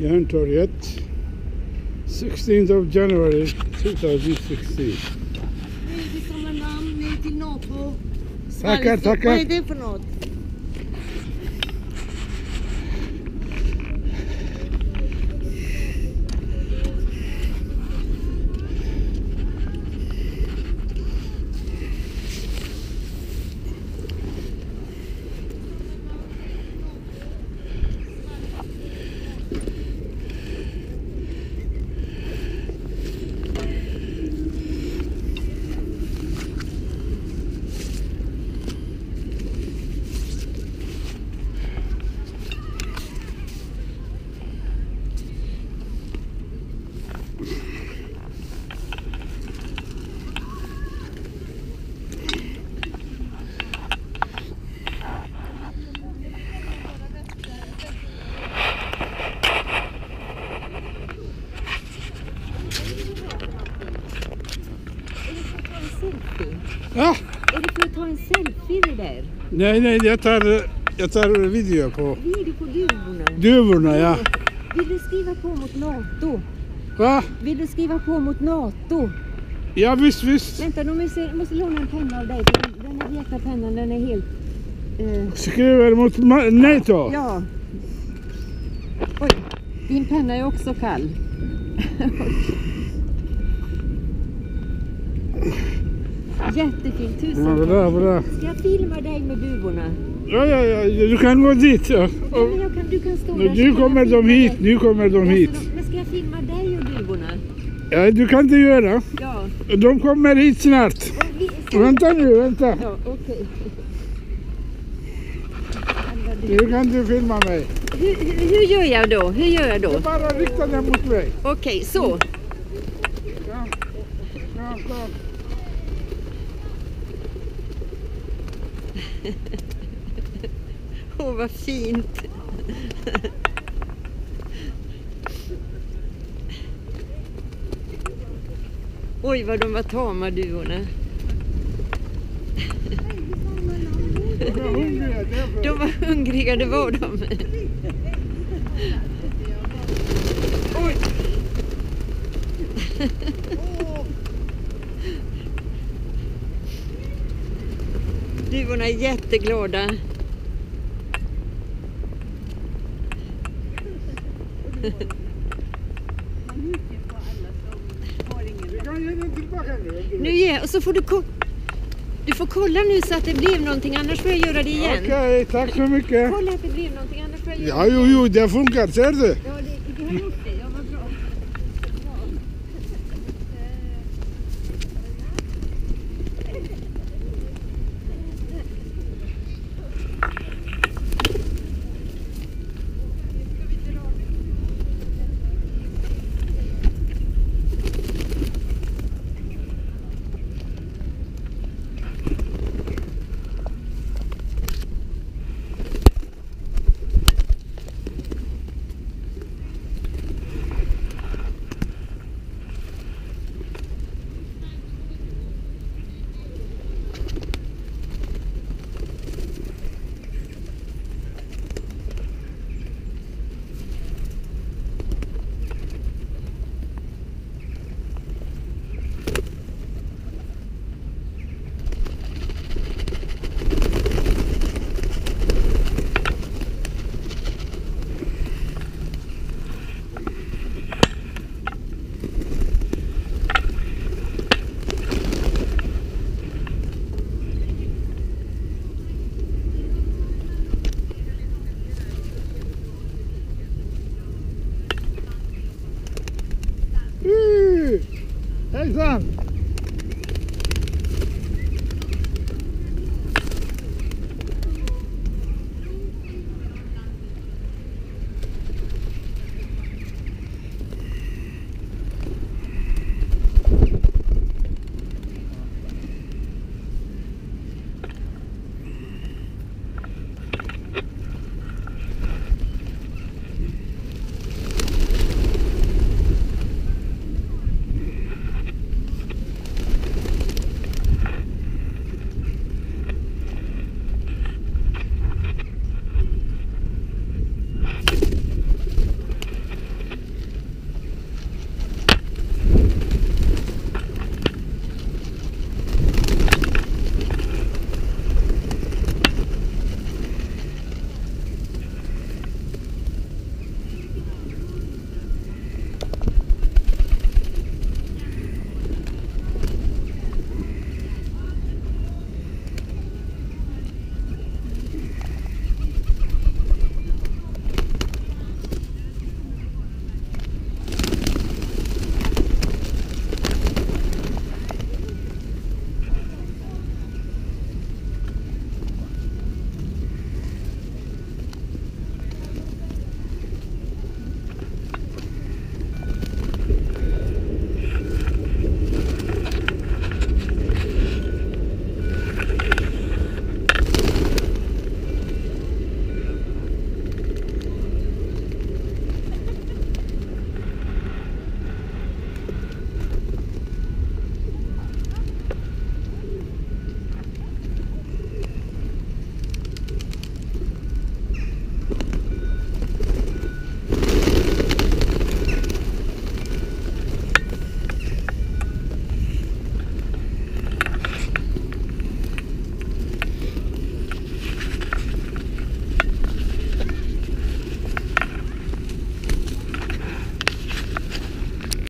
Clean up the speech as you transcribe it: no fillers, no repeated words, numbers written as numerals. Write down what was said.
Järntorget, 16th of January 2016. Vi samlar namn ner till NATO. Tackar, tackar. Vad är det för något? Ja? Är det för att ta en selfie det där? Nej, jag tar video på Video på duvorna. duvorna, ja. Vill du skriva på mot NATO? Va? Vill du skriva på mot NATO? Ja, visst. Vänta, de måste låna en penna av dig. Den här jäkla pennan, den är helt... Skriver mot NATO. Ja. Oj, din penna är också kall. Jättefint, tusen Ja, bra. Ska jag filma dig med duvorna? Ja, du kan gå dit. Ja. Ja, men du kan stå där. Nu kommer de hit, Men ska jag filma dig och duvorna? Ja, du kan inte göra. Ja. De kommer hit snart. Vänta. Ja, okej. Nu kan du filma mig. Hur gör jag då? Du bara rikta den mot mig. Okej, så. Ja. Åh, vad fint. Oj, vad de var tama duvorna. De var hungriga, det var de. Oj. Duvorna är jätteglada. Nu och så får du får kolla nu så att det blev någonting, annars får jag göra det igen. Okej, tack så mycket. Kolla att det blev någonting, annars får jag göra det Ja, jo, det funkar, ser du? Ja, det har gjort det. Ja, vad bra. Hejsan!